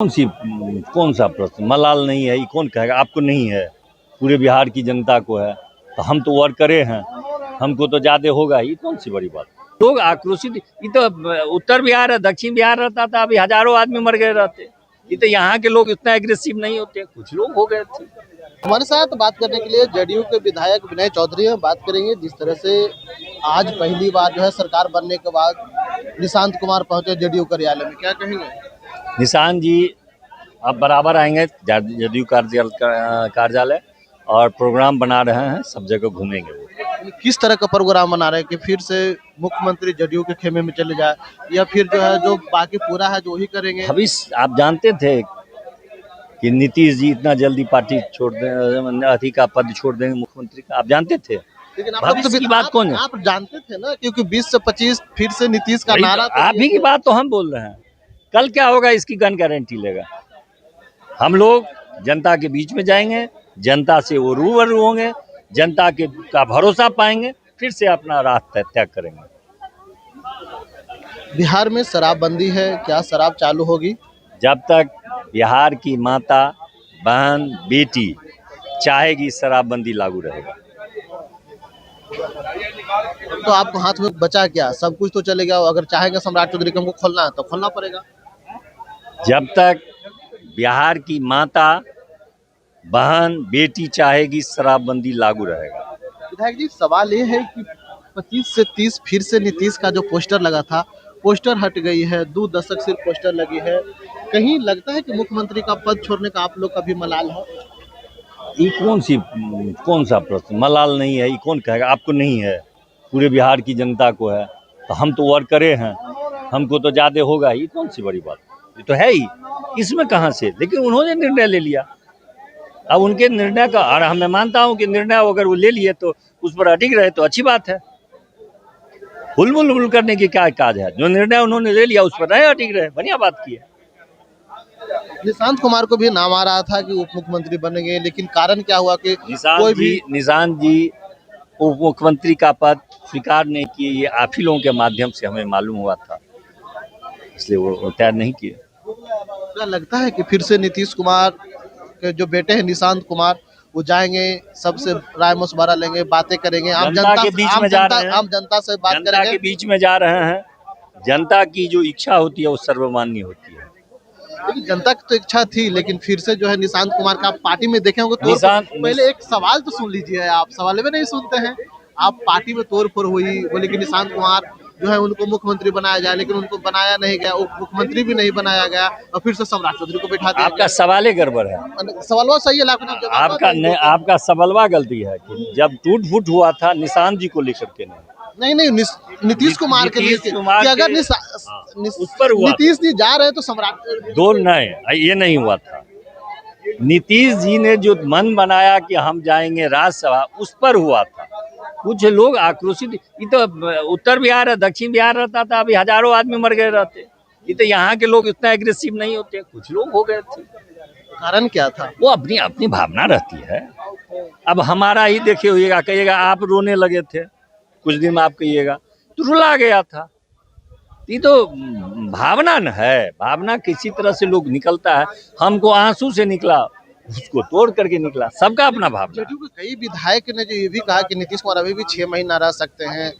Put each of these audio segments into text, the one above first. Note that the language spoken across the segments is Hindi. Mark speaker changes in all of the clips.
Speaker 1: कौन सा प्रश्न? मलाल नहीं है, ये कौन कहेगा? आपको नहीं है, पूरे बिहार की जनता को है। तो हम तो वर्करे हैं, हमको तो ज्यादा होगा। ये कौन सी बड़ी बात? लोग आक्रोशित, ये तो उत्तर बिहार है, दक्षिण बिहार रहता था अभी हजारों आदमी मर गए रहते। ये तो यहाँ के लोग इतना एग्रेसिव नहीं होते, कुछ लोग हो गए थे।
Speaker 2: हमारे साथ बात करने के लिए जदयू के विधायक विनय चौधरी हैं। बात करेंगे जिस तरह से आज पहली बार जो है सरकार बनने के बाद निशांत कुमार पहुंचे जदयू कार्यालय में, क्या कहेंगे?
Speaker 1: निशांत जी अब बराबर आएंगे जदयू कार्यालय और प्रोग्राम बना रहे हैं, सब जगह घूमेंगे वो।
Speaker 2: किस तरह का प्रोग्राम बना रहे हैं कि फिर से मुख्यमंत्री जदयू के खेमे में चले जाए, या फिर जो है जो बाकी पूरा है जो वही करेंगे?
Speaker 1: अभी आप जानते थे कि नीतीश जी इतना जल्दी पार्टी छोड़ दें, अधिक का पद छोड़ देंगे मुख्यमंत्री का? आप जानते थे?
Speaker 2: लेकिन आप
Speaker 1: भविष्य
Speaker 2: तो
Speaker 1: की बात कौन है?
Speaker 2: आप जानते थे ना, क्योंकि 20 से 25 फिर से नीतीश का नारा तो
Speaker 1: आप ही की बात तो हम बोल रहे हैं। कल क्या होगा इसकी कौन गारंटी लेगा? हम लोग जनता के बीच में जाएंगे, जनता से वो रूबरू होंगे, जनता के का भरोसा पाएंगे, फिर से अपना रास्ता तय करेंगे।
Speaker 2: बिहार में शराबबंदी है, क्या शराब चालू होगी?
Speaker 1: जब तक बिहार की माता, बहन, बेटी चाहेगी, शराबबंदी लागू रहेगा।
Speaker 2: तो आपको हाथ में बचा क्या? सब कुछ तो चलेगा। अगर चाहेगा सम्राट चौधरी को हमको खोलना है तो खोलना पड़ेगा।
Speaker 1: जब तक बिहार की माता, बहन, बेटी चाहेगी, शराबबंदी लागू रहेगा।
Speaker 2: विधायक जी, सवाल ये है कि 25 से 30 फिर से नीतीश का जो पोस्टर लगा था, पोस्टर हट गई है, 2 दशक से पोस्टर लगी है। कहीं लगता है कि मुख्यमंत्री का पद छोड़ने का आप लोग का भी मलाल है?
Speaker 1: ये कौन सा प्रश्न? मलाल नहीं है, ये कौन कहेगा? आपको नहीं है, पूरे बिहार की जनता को है। तो हम तो वर्करे हैं, हमको तो ज्यादा होगा। ये कौन सी बड़ी बात? ये तो है ही, इसमें कहाँ से? लेकिन उन्होंने निर्णय ले लिया। अब उनके निर्णय का, और मैं मानता हूँ कि निर्णय अगर वो ले लिए तो उस पर अटिक रहे तो अच्छी बात है। हुलमुल करने की क्या काज है? जो निर्णय उन्होंने ले लिया उस पर रहे, अटिक रहे, बढ़िया बात की है।
Speaker 2: निशांत कुमार को भी नाम आ रहा था कि उप मुख्यमंत्री बनेंगे, लेकिन कारण क्या हुआ कि
Speaker 1: निशांत जी उप मुख्यमंत्री का पद स्वीकार नहीं किए। ये आप ही लोगों के माध्यम से हमें मालूम हुआ था, इसलिए वो तैयार नहीं किए।
Speaker 2: क्या लगता है कि फिर से नीतीश कुमार के जो बेटे हैं निशांत कुमार, वो जाएंगे, सबसे राय मशवरा लेंगे, बातें करेंगे, आम जनता से बात करेंगे,
Speaker 1: जनता के बीच में जा रहे हैं। जनता की जो इच्छा होती है वो सर्वमान्य होती है।
Speaker 2: लेकिन जनता की तो इच्छा थी, लेकिन फिर से जो है निशांत कुमार का पार्टी में देखे होंगे तो पहले एक सवाल तो सुन लीजिए। आप सवाल में नहीं सुनते हैं। आप पार्टी में तोड़-फोड़ हुई, बोले कि निशांत कुमार जो है उनको मुख्यमंत्री बनाया जाए, लेकिन उनको बनाया नहीं गया, उप मुख्यमंत्री भी नहीं बनाया गया, और फिर से सम्राट चौधरी को बिठा दिया।
Speaker 1: आपका सवाल गड़बड़ है।
Speaker 2: सवाल सही है,
Speaker 1: आपका सवालवा गलती है कि जब टूट फूट हुआ था निशांत जी को लेकर के
Speaker 2: नहीं, नीतीश कुमार के लिए कि अगर
Speaker 1: उस पर हुआ,
Speaker 2: नीतीश जी जा रहे हैं तो सम्राट
Speaker 1: दो नहीं, ये नहीं हुआ था। नीतीश जी ने जो मन बनाया कि हम जाएंगे राज्यसभा, उस पर हुआ था। कुछ लोग आक्रोशित, ये तो उत्तर बिहार है, दक्षिण बिहार रहता था अभी हजारों आदमी मर गए रहते। ये तो यहाँ के लोग इतना एग्रेसिव नहीं होते, कुछ लोग हो गए थे।
Speaker 2: कारण क्या था?
Speaker 1: वो अपनी अपनी भावना रहती है। अब हमारा ही देखे होइएगा, कहिएगा आप रोने लगे थे, कुछ दिन में आप कहिएगा तो रुला गया था। ये तो भावना न है, भावना किसी तरह से लोग निकलता है। हमको आंसू से निकला, उसको तोड़ करके निकला, सबका अपना भावना।
Speaker 2: जदयू के कई विधायक ने जो ये भी कहा कि नीतीश कुमार अभी भी 6 महीना रह सकते हैं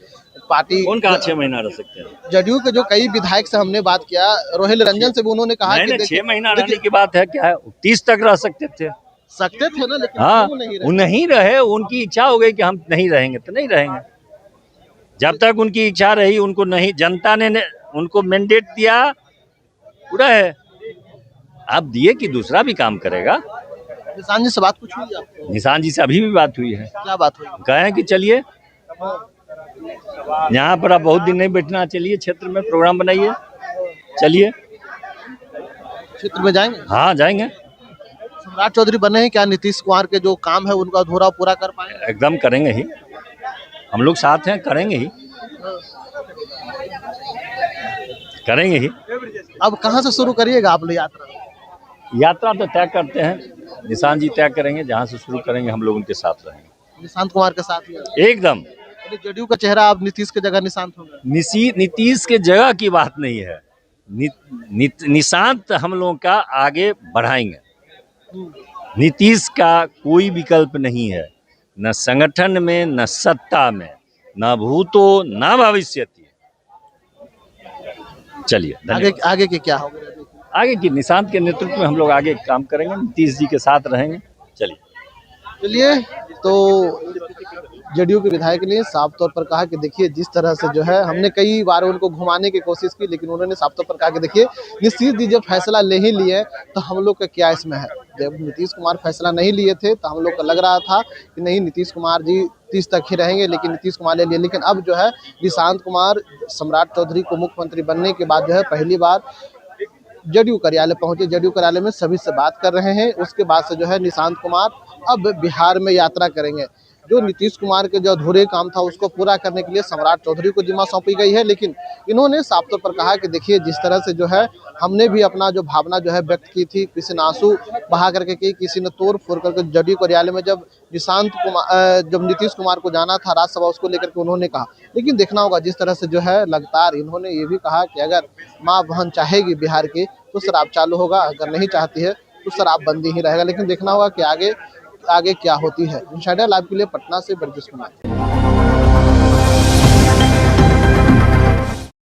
Speaker 2: पार्टी।
Speaker 1: कौन कहा 6 महीना रह सकते हैं?
Speaker 2: जदयू के जो कई विधायक से हमने बात किया, रोहिल रंजन से भी उन्होंने कहा कि
Speaker 1: 6 महीना रहने की बात है क्या है? 30 तक रह सकते थे
Speaker 2: ना, लेकिन
Speaker 1: हाँ, वो नहीं रहे। उनकी इच्छा हो गई कि हम नहीं रहेंगे तो नहीं रहेंगे। जब तक उनकी इच्छा रही, उनको नहीं, जनता ने उनको मैंडेट दिया, पूरा है। अब दिए कि दूसरा भी काम करेगा।
Speaker 2: निशांत जी से बात कुछ हुई आपको?
Speaker 1: निशांत जी से अभी भी बात हुई है।
Speaker 2: क्या बात हुई?
Speaker 1: कहे कि चलिए यहाँ पर आप बहुत दिन नहीं बैठना, चलिए क्षेत्र में प्रोग्राम बनाइए, चलिए
Speaker 2: क्षेत्र में जाएंगे।
Speaker 1: हाँ जाएंगे।
Speaker 2: सम्राट चौधरी बने हैं, क्या नीतीश कुमार के जो काम है उनका अधूरा पूरा कर पाएंगे?
Speaker 1: एकदम करेंगे ही, हम लोग साथ हैं, करेंगे ही।
Speaker 2: अब कहाँ से शुरू करिएगा आप लोग
Speaker 1: यात्रा तो तय करते हैं, निशांत जी तय करेंगे, जहाँ से शुरू करेंगे हम लोग उनके साथ रहेंगे।
Speaker 2: निशांत कुमार के साथ ही
Speaker 1: एकदम।
Speaker 2: जदयू का चेहरा अब नीतीश की जगह निशांत होगा।
Speaker 1: नीतीश के जगह की बात नहीं है, निशांत हम लोगों का आगे बढ़ाएंगे। नीतीश का कोई विकल्प नहीं है, न संगठन में, न सत्ता में, न भूतो न भविष्यति। चलिए
Speaker 2: आगे के क्या होगा?
Speaker 1: आगे की निशांत के नेतृत्व में हम लोग आगे काम करेंगे, नीतीश जी के साथ रहेंगे। चलिए
Speaker 2: तो जेडीयू के विधायक ने साफ तौर पर कहा कि देखिए जिस तरह से जो है हमने कई बार उनको घुमाने की कोशिश की, लेकिन उन्होंने साफ तौर पर कहा कि देखिए नीतीश जी जब फैसला ले ही लिए तो हम लोग का क्या इसमें है। जब नीतीश कुमार फैसला नहीं लिए थे तो हम लोग को लग रहा था कि नहीं नीतीश कुमार जी 30 तक ही रहेंगे, लेकिन नीतीश कुमार ले लिए। लेकिन अब जो है निशांत कुमार सम्राट चौधरी को मुख्यमंत्री बनने के बाद जो है पहली बार जेडीयू कार्यालय पहुंचे, जेडीयू कार्यालय में सभी से बात कर रहे हैं। उसके बाद से जो है निशांत कुमार अब बिहार में यात्रा करेंगे। जो नीतीश कुमार के जो अधूरे काम था उसको पूरा करने के लिए सम्राट चौधरी को जिम्मा सौंपी गई है, लेकिन इन्होंने साफ तौर पर कहा कि देखिए जिस तरह से जो है हमने भी अपना जो भावना जो है व्यक्त की थी, किसी ने आंसू बहा करके की, किसी ने तोड़ फोड़ करके जेडीयू कार्यालय में जब जब नीतीश कुमार को जाना था राज्यसभा उसको लेकर के उन्होंने कहा। लेकिन देखना होगा जिस तरह से जो है लगातार इन्होंने ये भी कहा कि अगर माँ बहन चाहेगी बिहार की तो शराब चालू होगा, अगर नहीं चाहती है तो शराब बंदी ही रहेगा। लेकिन देखना होगा कि आगे क्या होती है। इंसाइडर लाइव के लिए पटना से ब्रजेश कुमार।